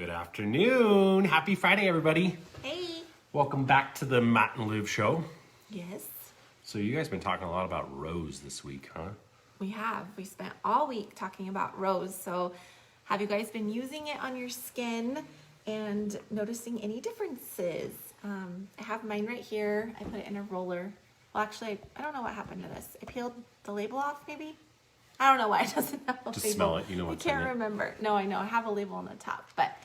Good afternoon. Happy Friday, everybody. Hey. Welcome back to the Matt and Liv show. Yes. So you guys been talking a lot about rose this week, huh? We have. We spent all week talking about rose. So have you guys been using it on your skin and noticing any differences? I have mine right here. I put it in a roller. Well, actually, I don't know what happened to this. I peeled the label off, maybe? I don't know why it doesn't have a Just label. smell it. You know what's in it. I can't remember. No, I know. I have a label on the top. But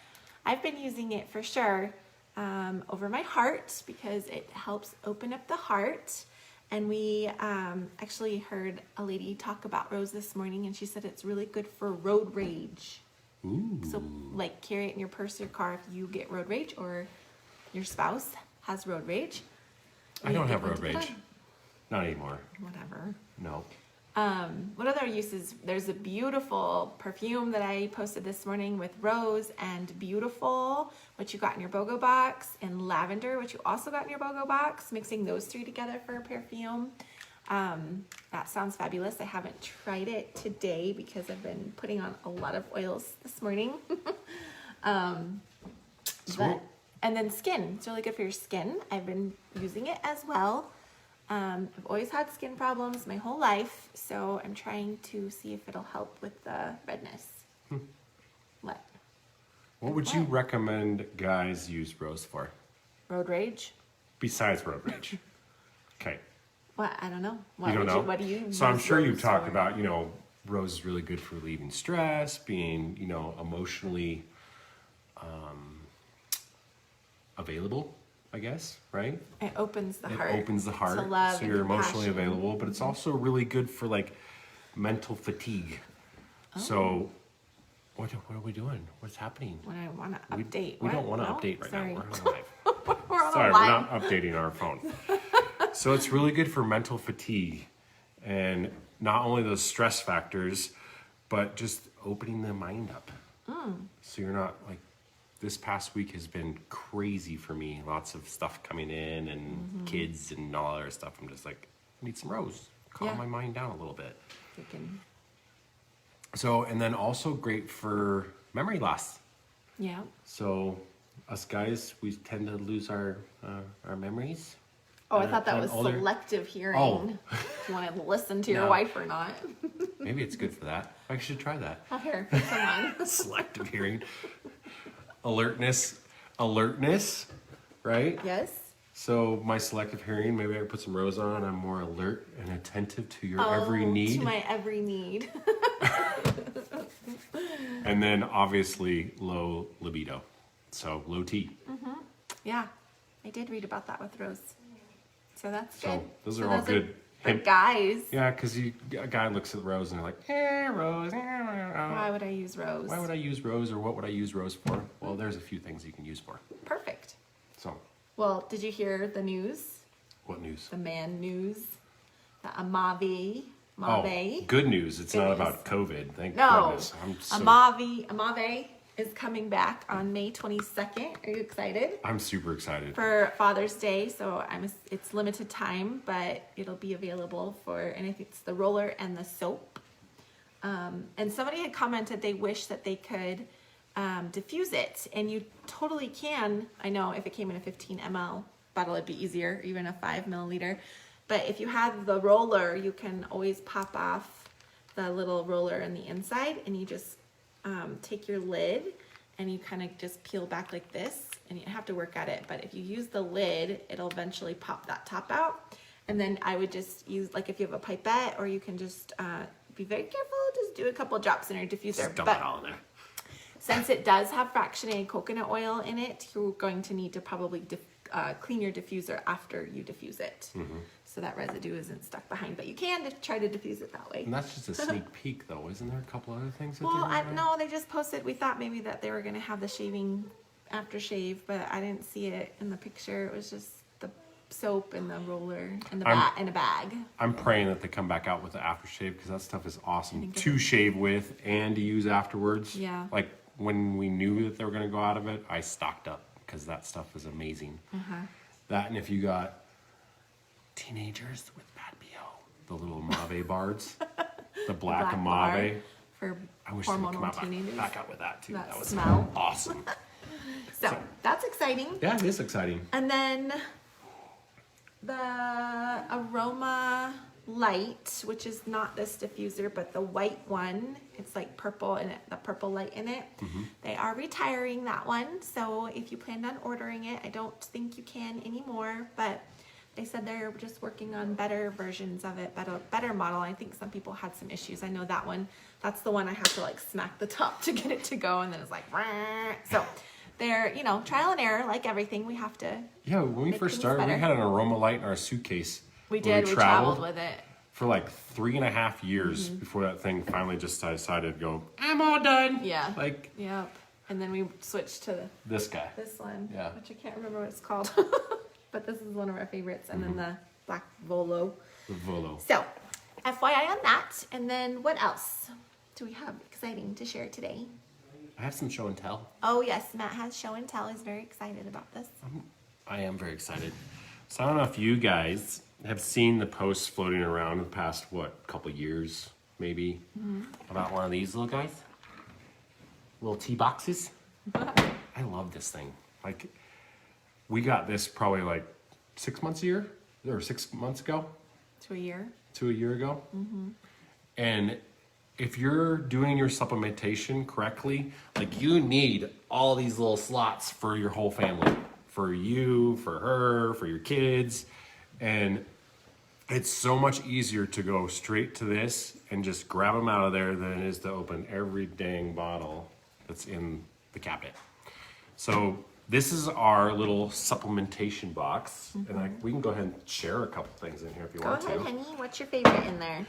I've been using it for sure over my heart because it helps open up the heart. And we actually heard a lady talk about rose this morning, and she said it's really good for road rage. Ooh. So, like, carry it in your purse or car if you get road rage or your spouse has road rage. I don't have road rage. Not anymore. Whatever. No. What other uses? There's a beautiful perfume that I posted this morning with rose and beautiful, which you got in your BOGO box, and lavender, which you also got in your BOGO box. Mixing those three together for a perfume. That sounds fabulous. I haven't tried it today because I've been putting on a lot of oils this morning. And then skin. It's really good for your skin. I've been using it as well. I've always had skin problems my whole life, so I'm trying to see if it'll help with the redness. What What would you recommend guys use rose for? Road rage? Besides road rage. Okay. What? I don't know. You don't know? What do you So I'm use sure you've rose talked for? about, rose is really good for relieving stress, being, emotionally available, I guess, right? It opens the heart. It opens the heart, to love so and you're emotionally compassion. available, but it's also really good for like mental fatigue. Oh. So what are we doing? What's happening? When I want to update. We What? don't want to No? update right Sorry. now. We're on live. We're on Sorry, a we're live. not updating our phone. So it's really good for mental fatigue and not only those stress factors, but just opening the mind up. So you're not like, this past week has been crazy for me. Lots of stuff coming in and kids and all that other stuff. I'm just like, I need some rose. Calm Yeah. my mind down a little bit. Freaking- So, and then also great for memory loss. Yeah. So us guys, we tend to lose our memories. Oh, I thought that and was older- selective hearing. Oh. If you want to listen to your No. wife or not. Maybe it's good for that. I should try that. Oh, here, put some on. Selective hearing. Alertness, right? Yes. So my selective hearing, maybe I put some rose on. I'm more alert and attentive to your every need. To my every need. And then obviously low libido. So low T. Yeah, I did read about that with Rose. So that's So good. those are all good. For guys. Yeah, because a guy looks at rose and they're like, rose. Why would I use Rose? Why would I use rose, or what would I use rose for? Well, there's a few things you can use for. Perfect. So, Well, did you hear the news? what news? The man news? The Amave. Oh, good news. It's not Good about COVID. Thank No. goodness. Amave is coming back on May 22nd. Are you excited? I'm super excited. For Father's Day, so it's limited time, but it'll be available and I think it's the roller and the soap. And somebody had commented they wish that they could diffuse it, and you totally can. I know if it came in a 15 ml bottle, it'd be easier, even a 5 milliliter. But if you have the roller, you can always pop off the little roller on the inside, and you just take your lid and you kind of just peel back like this, and you have to work at it. But if you use the lid, it'll eventually pop that top out. And then I would just use, like, if you have a pipette, or you can just be very careful, just do a couple drops in your diffuser. Just dump But it all in there. since it does have fractionated coconut oil in it, you're going to need to probably clean your diffuser after you diffuse it. So that residue isn't stuck behind, but you can try to diffuse it that way. And that's just a sneak peek, though. Isn't there a couple other things? That Well, they're doing? no, they just posted. We thought maybe that they were going to have the shaving aftershave, but I didn't see it in the picture. It was just the soap and the roller and a bag. I'm praying that they come back out with the aftershave, because that stuff is awesome think to shave with and to use afterwards. Yeah. Like when we knew that they were going to go out of it, I stocked up because that stuff is amazing. That, and if you got teenagers with bad BO, the little Mave bards, the black bar Mave. for I wish they would come hormonal out teenagers. back out with that too. That was smell. awesome. So that's exciting. Yeah, it is exciting. And then the Aroma Light, which is not this diffuser, but the white one, it's like purple and the purple light in it. They are retiring that one. So if you planned on ordering it, I don't think you can anymore, but they said they're just working on better versions of it, better model. I think some people had some issues. I know that one, that's the one I have to like smack the top to get it to go, and then it's like, rah. So they're, you know, trial and error, like everything. We have to. Yeah, when we make first things started, we better. had an aroma light in our suitcase. We when did. We traveled with it. for like 3.5 years before that thing finally just decided to go, I'm all done. Yeah. Like Yep. And then we switched to this guy. this one, Yeah. which I can't remember what it's called, but this is one of our favorites. And then the black Volo. The Volo. So, FYI on that. And then what else do we have exciting to share today? I have some show and tell. Oh yes, Matt has show and tell. He's very excited about this. I am very excited. So I don't know if you guys have seen the posts floating around the past, couple years, maybe, about one of these little guys? Little tea boxes. I love this thing. Like, we got this probably like 6 months ago. To a year. To a year ago. And if you're doing your supplementation correctly, like you need all these little slots for your whole family, for you, for her, for your kids. And it's so much easier to go straight to this and just grab them out of there than it is to open every dang bottle that's in the cabinet. So this is our little supplementation box. And we can go ahead and share a couple things in here if you Go want ahead, to. honey. What's your favorite in there?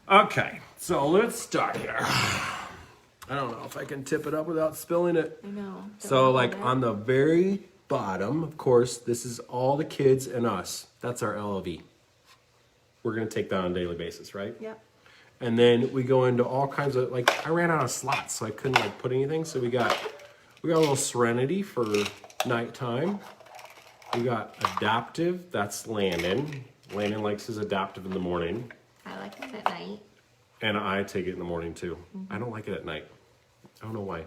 Okay, so let's start here. I don't know if I can tip it up without spilling it. I know. So like on the very bottom, of course, this is all the kids and us. That's our LLV. We're gonna take that on a daily basis, right? Yep. And then we go into all kinds of, like, I ran out of slots, so I couldn't like put anything. So we got a little Serenity for nighttime. We got Adaptive, that's Landon. Landon likes his Adaptive in the morning. I like it at night. And I take it in the morning too. I don't like it at night. I don't know why.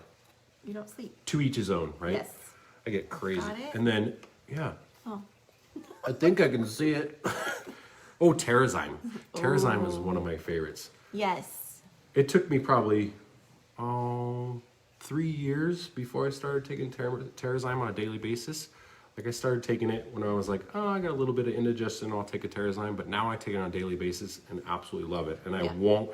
You don't sleep. To each his own, right? Yes. I get crazy. Got it? And then, yeah. Oh. I think I can see it. Oh, Terrazyme. Terrazyme is one of my favorites. Yes. It took me probably 3 years before I started taking Terrazyme on a daily basis. Like I started taking it when I was like, oh, I got a little bit of indigestion, I'll take a Terrazyme. But now I take it on a daily basis and absolutely love it. And I won't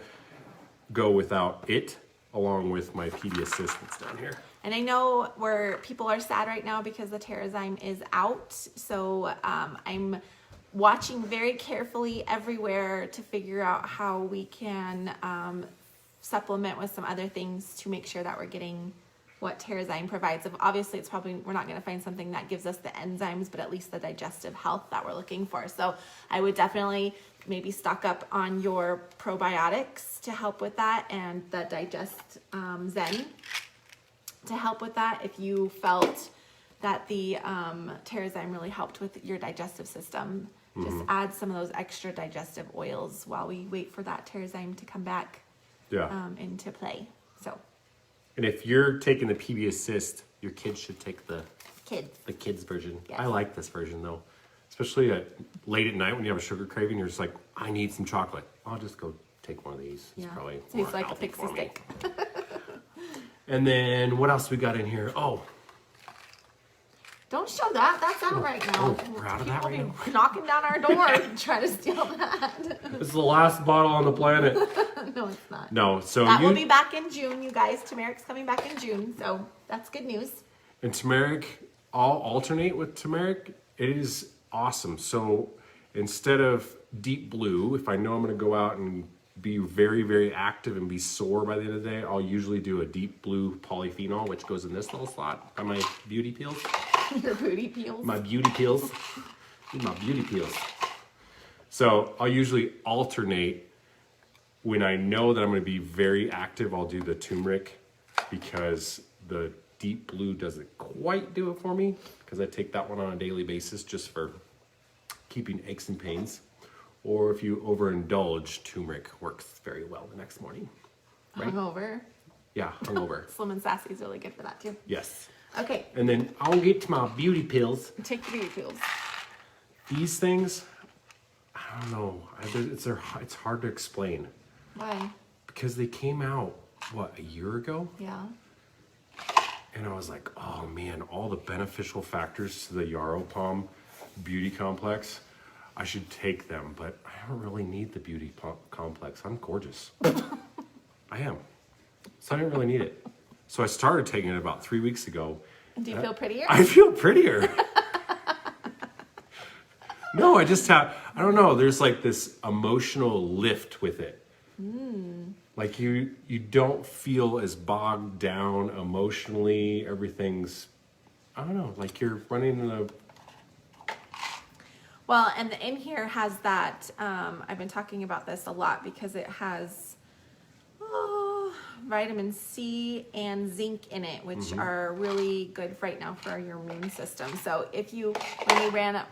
go without it, along with my PD Assist that's down here. And I know where people are sad right now because the Terrazyme is out. So I'm watching very carefully everywhere to figure out how we can supplement with some other things to make sure that we're getting what Terrazyme provides. Obviously, we're not going to find something that gives us the enzymes, but at least the digestive health that we're looking for. So I would definitely maybe stock up on your probiotics to help with that, and the Digest Zen to help with that if you felt that the Terrazyme really helped with your digestive system. Just add some of those extra digestive oils while we wait for that Terrazyme to come back into play. So. And if you're taking the PB Assist, your kids should take the kids version. Yes. I like this version though, especially late at night when you have a sugar craving. You're just like, I need some chocolate. I'll just go take one of these. It's probably so more it's like a healthy pixie for me. stick. And then what else we got in here? Oh, Don't show that. That's out right now. Oh, proud of that People right be knocking down our door and trying to steal that. it's the last bottle on the planet. No, it's not. No, so That will be back in June, you guys. Turmeric's coming back in June, so that's good news. and turmeric, I'll alternate with turmeric. It is awesome. So instead of deep blue, if I know I'm going to go out and be very, very active and be sore by the end of the day, I'll usually do a deep blue polyphenol, which goes in this little slot by my beauty peels. Your booty peels. My beauty peels. My beauty peels. So I'll usually alternate. When I know that I'm going to be very active, I'll do the turmeric because the deep blue doesn't quite do it for me, because I take that one on a daily basis just for keeping aches and pains. Or if you overindulge, turmeric works very well the next morning. Right? Hungover. Yeah, hungover. Slim and Sassy is really good for that too. Yes. Okay, And then I'll get to my beauty pills. take the beauty pills. These things, I don't know. It's hard to explain Why? because they came out, what, a year ago? Yeah. And I was like, oh man, all the beneficial factors to the Yarrow Palm Beauty Complex, I should take them, but I don't really need the beauty complex. I'm gorgeous. I am. So I didn't really need it. So I started taking it about 3 weeks ago. Do you feel prettier? I feel prettier. No, I don't know. There's like this emotional lift with it. Like you don't feel as bogged down emotionally. Everything's, I don't know, like you're running in a... Well, and the in here has that, I've been talking about this a lot because it has vitamin C and zinc in it, which are really good right now for your immune system. So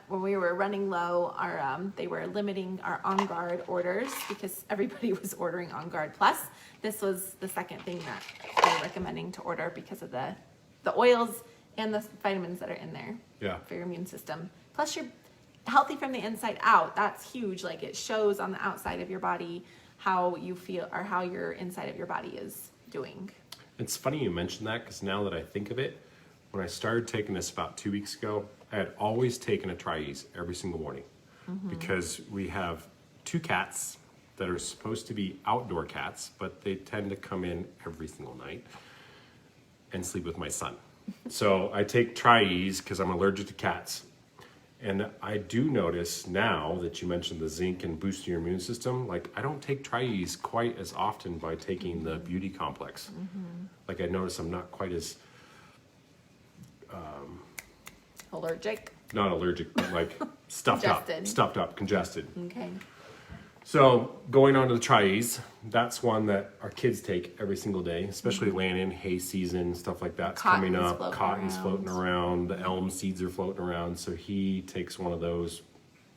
when we were running low, they were limiting our On Guard orders because everybody was ordering On Guard Plus. This was the second thing that they were recommending to order because of the oils and the vitamins that are in there for your immune system. Plus you're healthy from the inside out. That's huge. Like it shows on the outside of your body how you feel or how your inside of your body is doing. It's funny you mentioned that because now that I think of it, when I started taking this about 2 weeks ago, I had always taken a Tri-Ease every single morning because we have 2 cats that are supposed to be outdoor cats, but they tend to come in every single night and sleep with my son. So I take Tri-Ease because I'm allergic to cats. And I do notice now that you mentioned the zinc and boosting your immune system, like I don't take Tri-Ease quite as often by taking the beauty complex. Like I notice I'm not quite as... Allergic? Not allergic, but like stuffed up, congested. Okay. So going on to the Tri-Ease, that's one that our kids take every single day, especially laying in hay season, stuff like that's coming up. Cotton's floating around, the elm seeds are floating around. So he takes one of those,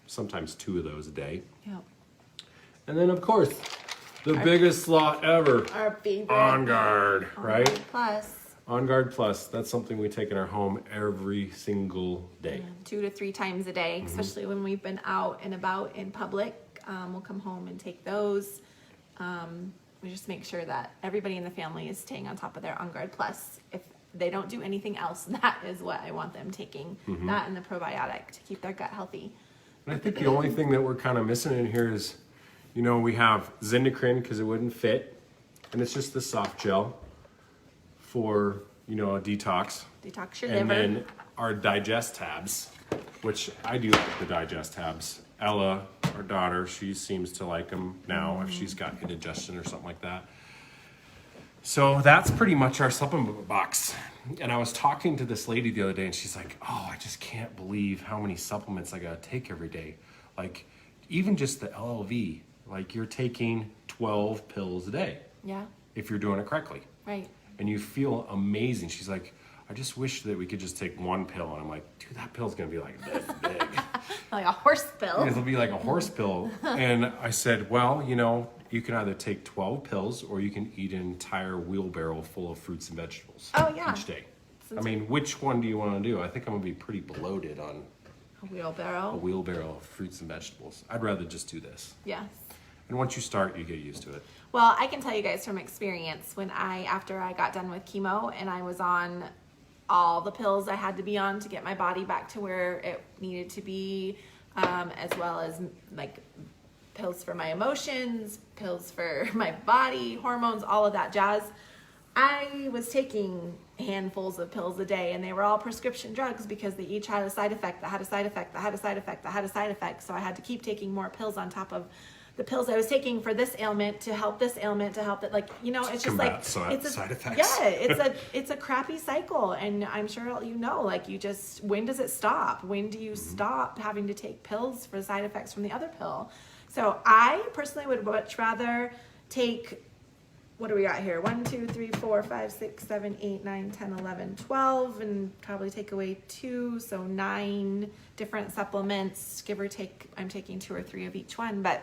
sometimes 2 of those a day. Yep. And then of course, the biggest lot ever, Our favorite. On Guard, right? Plus. On Guard Plus, that's something we take in our home every single day. 2 to 3 times a day, especially when we've been out and about in public. We'll come home and take those. We just make sure that everybody in the family is staying on top of their On Guard Plus. If they don't do anything else, that is what I want them taking. That and the probiotic to keep their gut healthy. And I think the only thing that we're kind of missing in here is, we have Zindacrine because it wouldn't fit. And it's just the soft gel for, a detox. Detox your And liver. then our digest tabs, which I do like the digest tabs. Ella, our daughter, she seems to like them now if she's got indigestion or something like that. So that's pretty much our supplement box. And I was talking to this lady the other day and she's like, oh, I just can't believe how many supplements I gotta take every day. Like even just the LLV, like you're taking 12 pills a day. Yeah. If you're doing it correctly. Right. And you feel amazing. She's like, I just wish that we could just take 1 pill. And I'm like, dude, that pill's gonna be like this big. Like a horse pill. It'll be like a horse pill. And I said, well, you can either take 12 pills or you can eat an entire wheelbarrow full of fruits and vegetables each day. I mean, which one do you want to do? I think I'm going to be pretty bloated on A wheelbarrow. a wheelbarrow of fruits and vegetables. I'd rather just do this. Yes. And once you start, you get used to it. Well, I can tell you guys from experience after I got done with chemo and I was on all the pills I had to be on to get my body back to where it needed to be, as well as like pills for my emotions, pills for my body, hormones, all of that jazz. I was taking handfuls of pills a day and they were all prescription drugs because they each had a side effect that had a side effect that had a side effect that had a side effect. So I had to keep taking more pills on top of the pills I was taking for this ailment to help this ailment to help that, it's just like it's a side effects. Yeah, it's a crappy cycle, and I'm sure when does it stop? When do you stop having to take pills for side effects from the other pill? So I personally would much rather take, what do we got here? 1, 2, 3, 4, 5, 6, 7, 8, 9, 10, 11, 12, and probably take away 2, so 9 different supplements, give or take. I'm taking 2 or 3 of each one, but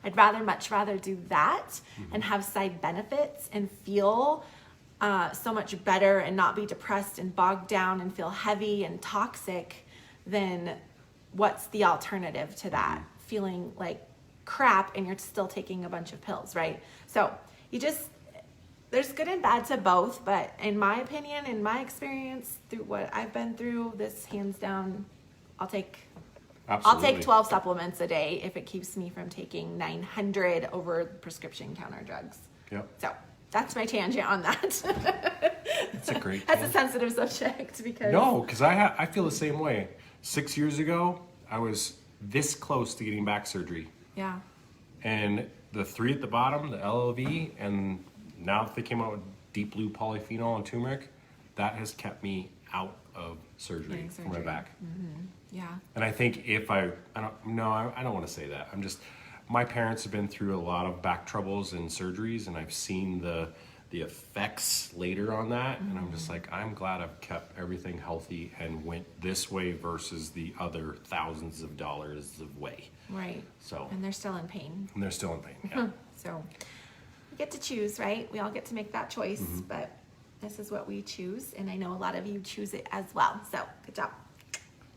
I'd much rather do that and have side benefits and feel so much better and not be depressed and bogged down and feel heavy and toxic than what's the alternative to that, feeling like crap and you're still taking a bunch of pills, right? So there's good and bad to both, but in my opinion, in my experience, through what I've been through, this hands down, I'll take 12 supplements a day if it keeps me from taking 900 over prescription counter drugs. Yep. So that's my tangent on that. That's a great That's a sensitive subject because... No, because I feel the same way. 6 years ago, I was this close to getting back surgery. Yeah. And the 3 at the bottom, the LLV, and now that they came out with deep blue polyphenol and turmeric, that has kept me out of surgery for my back. Mm-hmm. Yeah. And I think if I don't want to say that. My parents have been through a lot of back troubles and surgeries, and I've seen the effects later on that. And I'm just like, I'm glad I've kept everything healthy and went this way versus the other thousands of dollars of way. Right. So. And they're still in pain. Yeah. So we get to choose, right? We all get to make that choice, but this is what we choose. And I know a lot of you choose it as well. So good job.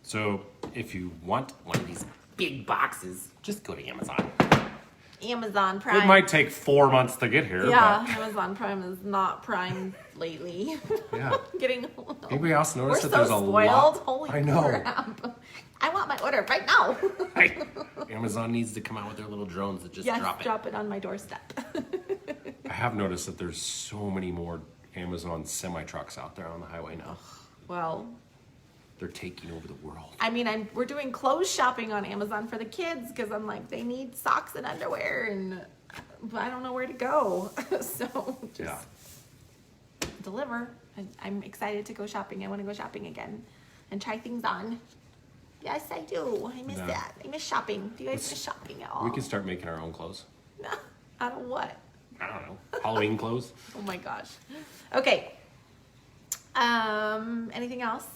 So if you want one of these big boxes, just go to Amazon. Amazon Prime. It might take 4 months to get here. Yeah, But Amazon Prime is not Prime lately. yeah. Getting Anybody else notice We're that there's so a spoiled. lot? Holy I know. crap. I want my order right now. Amazon needs to come out with their little drones that just Yes, drop it. on my doorstep. I have noticed that there's so many more Amazon semi-trucks out there on the highway now. Well, They're taking over the world. I mean, we're doing clothes shopping on Amazon for the kids because I'm like, they need socks and underwear, and I don't know where to go. So just deliver. I'm excited to go shopping. I want to go shopping again and try things on. Yes, I do. I miss that. I miss shopping. Do you guys miss shopping at all? We can start making our own clothes. Out of what? I don't know. Halloween clothes. Oh my gosh. Okay. Anything else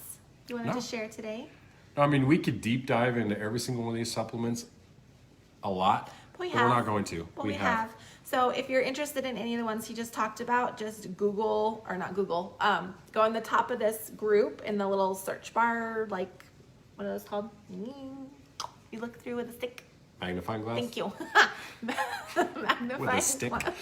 you wanted to share today? I mean, we could deep dive into every single one of these supplements a lot, but we're not going to. Well, we have. So if you're interested in any of the ones he just talked about, just Google, or not Google, go on the top of this group in the little search bar, like, what are those called? You look through with a stick. Magnifying glass? Thank you. Magnifying With a stick. glass.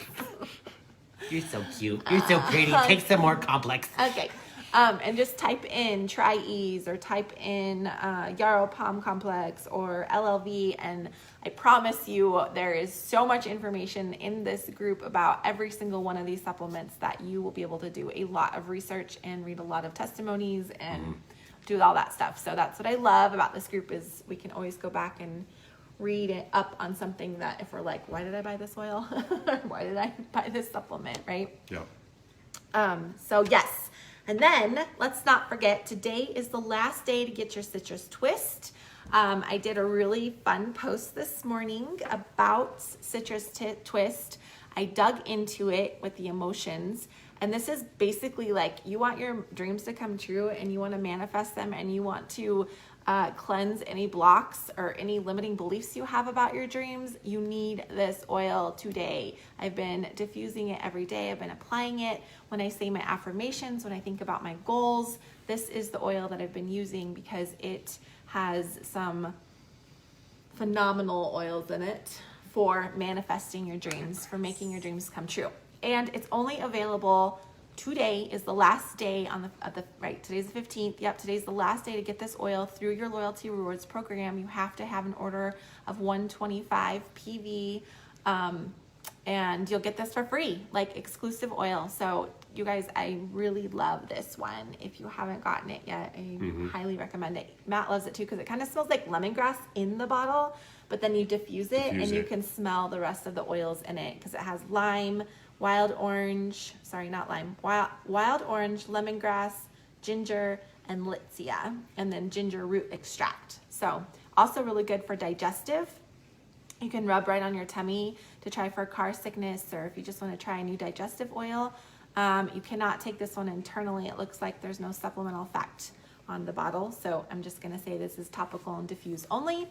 You're so cute. You're so pretty. Take some more complex. Okay. And just type in Tri-Ease or type in Yarrow Palm Complex or LLV, and I promise you there is so much information in this group about every single one of these supplements that you will be able to do a lot of research and read a lot of testimonies and do all that stuff. So that's what I love about this group is we can always go back and read it up on something that if we're like, why did I buy this oil? Or why did I buy this supplement, right? Yeah. So yes. And then let's not forget, today is the last day to get your citrus twist. I did a really fun post this morning about citrus twist. I dug into it with the emotions. And this is basically like you want your dreams to come true and you want to manifest them and you want to cleanse any blocks or any limiting beliefs you have about your dreams. You need this oil today. I've been diffusing it every day. I've been applying it when I say my affirmations, when I think about my goals. This is the oil that I've been using because it has some phenomenal oils in it for manifesting your dreams, for making your dreams come true. And it's only available today is the last day right, today's the 15th. Yep, today's the last day to get this oil through your loyalty rewards program. You have to have an order of 125 PV, and you'll get this for free, like exclusive oil. So you guys, I really love this one. If you haven't gotten it yet, I highly recommend it. Matt loves it too because it kind of smells like lemongrass in the bottle, but then you diffuse it and you can smell the rest of the oils in it because it has lime, wild orange, wild orange, lemongrass, ginger, and litsea, and then ginger root extract. So also really good for digestive. You can rub right on your tummy to try for car sickness, or if you just want to try a new digestive oil. You cannot take this one internally. It looks like there's no supplemental effect on the bottle. So I'm just going to say this is topical and diffuse only.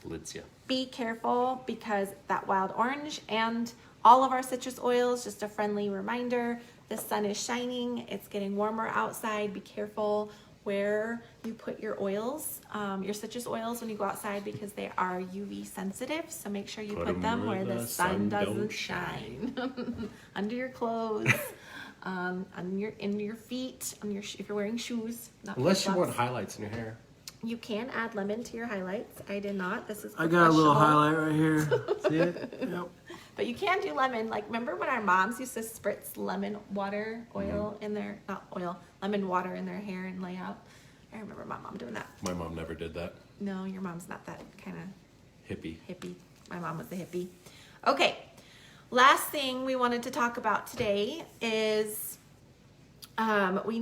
Litzia. Be careful because that wild orange and all of our citrus oils, just a friendly reminder, the sun is shining, it's getting warmer outside. Be careful where you put your oils, your citrus oils when you go outside because they are UV sensitive. So make sure you put them where the sun doesn't shine. Under your clothes, in your feet, if you're wearing shoes. Not Unless you flip-flops. want highlights in your hair. You can add lemon to your highlights. I did not. This is I got a little professional. highlight right here. See it? Yep. But you can do lemon. Like, remember when our moms used to spritz lemon water, oil in their, not oil, lemon water in their hair and lay out? I remember my mom doing that. My mom never did that. No, your mom's not that kind of Hippie. hippie. My mom was a hippie. Okay. Last thing we wanted to talk about today is we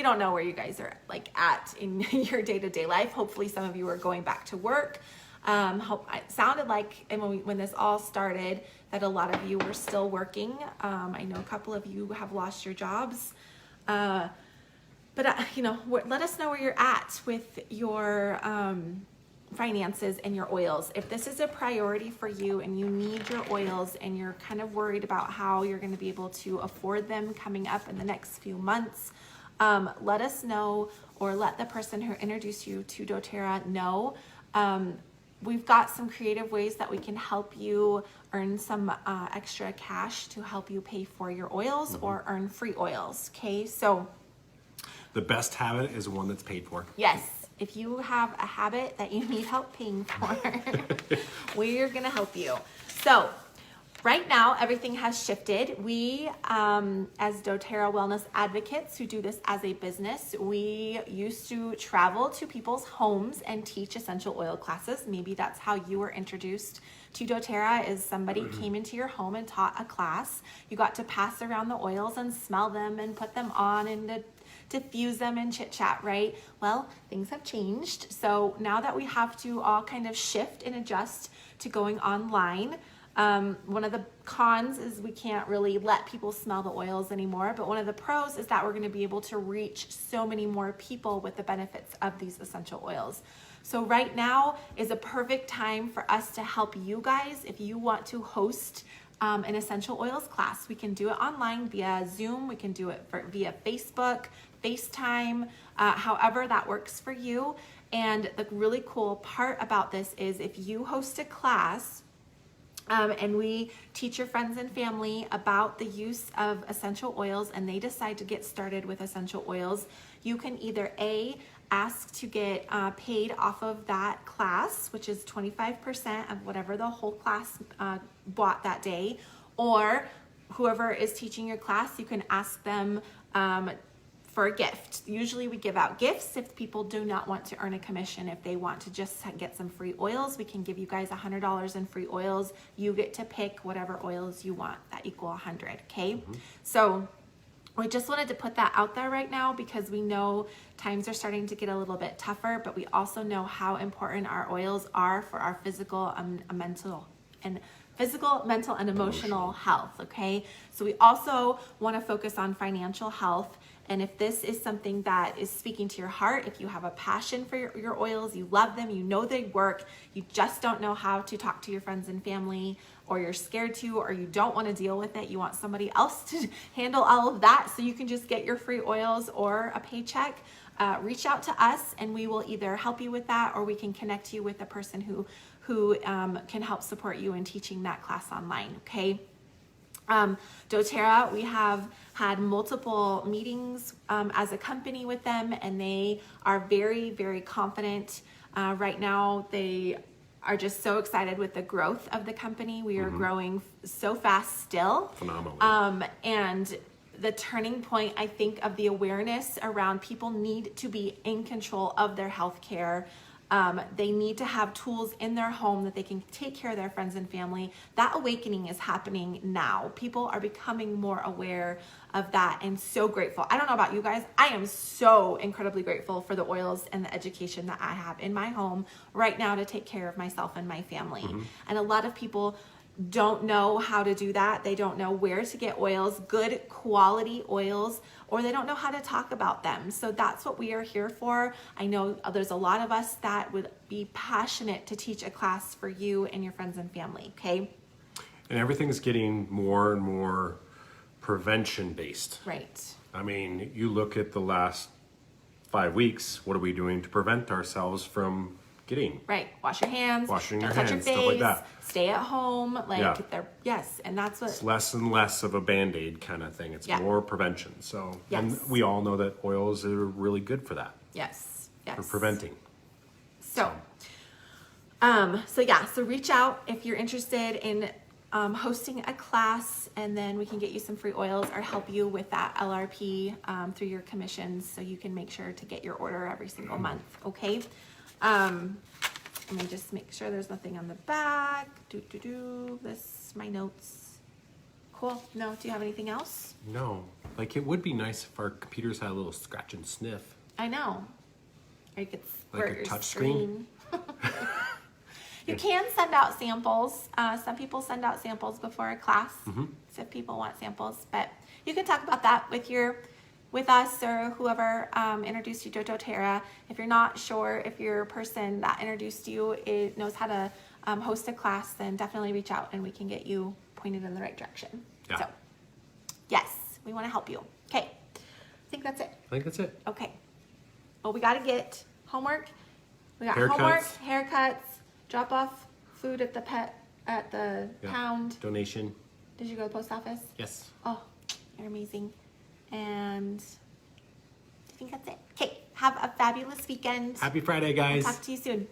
don't know where you guys are like at in your day-to-day life. Hopefully some of you are going back to work. It sounded like, and when this all started, that a lot of you were still working. I know a couple of you have lost your jobs. But let us know where you're at with your finances and your oils. If this is a priority for you and you need your oils and you're kind of worried about how you're going to be able to afford them coming up in the next few months, let us know, or let the person who introduced you to doTERRA know. We've got some creative ways that we can help you earn some extra cash to help you pay for your oils or earn free oils. Okay, so The best habit is one that's paid for. yes, if you have a habit that you need help paying for, we're gonna help you. So right now, everything has shifted. We, as doTERRA wellness advocates who do this as a business, we used to travel to people's homes and teach essential oil classes. Maybe that's how you were introduced to doTERRA, is somebody came into your home and taught a class. You got to pass around the oils and smell them and put them on and diffuse them and chit chat, right? Well, things have changed. So now that we have to all kind of shift and adjust to going online, one of the cons is we can't really let people smell the oils anymore, but one of the pros is that we're going to be able to reach so many more people with the benefits of these essential oils. So right now is a perfect time for us to help you guys. If you want to host an essential oils class, we can do it online via Zoom, we can do it via Facebook, FaceTime, however that works for you. And the really cool part about this is if you host a class, and we teach your friends and family about the use of essential oils and they decide to get started with essential oils, you can either ask to get paid off of that class, which is 25% of whatever the whole class bought that day, or whoever is teaching your class, you can ask them for a gift. Usually we give out gifts if people do not want to earn a commission. If they want to just get some free oils, we can give you guys $100 in free oils. You get to pick whatever oils you want that equal 100, okay? So we just wanted to put that out there right now because we know times are starting to get a little bit tougher, but we also know how important our oils are for our physical, mental, and emotional health, okay? So we also want to focus on financial health. And if this is something that is speaking to your heart, if you have a passion for your oils, you love them, you know they work, you just don't know how to talk to your friends and family, or you're scared to, or you don't want to deal with it, you want somebody else to handle all of that so you can just get your free oils or a paycheck, reach out to us and we will either help you with that or we can connect you with a person who can help support you in teaching that class online, okay? doTERRA, we have had multiple meetings as a company with them and they are very, very confident. Right now, they are just so excited with the growth of the company. We are growing so fast still. Phenomenal. And the turning point, I think, of the awareness around people need to be in control of their health care. They need to have tools in their home that they can take care of their friends and family. That awakening is happening now. People are becoming more aware of that and so grateful. I don't know about you guys. I am so incredibly grateful for the oils and the education that I have in my home right now to take care of myself and my family. And a lot of people don't know how to do that. They don't know where to get oils, good quality oils, or they don't know how to talk about them. So that's what we are here for. I know there's a lot of us that would be passionate to teach a class for you and your friends and family, okay? And everything's getting more and more prevention based. Right. I mean, you look at the last 5 weeks, what are we doing to prevent ourselves from getting? Right. Wash your hands. Washing don't your touch hands, your stuff face, like that. Stay at home. Like Yeah. yes, and that's what It's less and less of a Band-Aid kind of thing. It's Yeah. more prevention. So, Yes. and we all know that oils are really good for that, yes. for preventing. So, so reach out if you're interested in hosting a class, and then we can get you some free oils or help you with that LRP through your commissions, so you can make sure to get your order every single month. Okay. Let me just make sure there's nothing on the back. This my notes. Cool. No, do you have anything else? No, like it would be nice if our computers had a little scratch and sniff. I know. Or you could Like squirt a your touch screen. You can send out samples. Some people send out samples before a class, so if people want samples. But you can talk about that with us or whoever introduced you to doTERRA. If you're not sure if your person that introduced you knows how to host a class, then definitely reach out and we can get you pointed in the right direction. Yeah. So, yes, we want to help you. Okay, I think that's it. I think that's it. Okay. Well, we got to get homework. We got Haircuts. homework, haircuts, drop off food at the Yeah. pound. Donation. Did you go to the post office? Yes. Oh, you're amazing. And I think that's it. Okay. Have a fabulous weekend. Happy Friday, guys. Talk to you soon.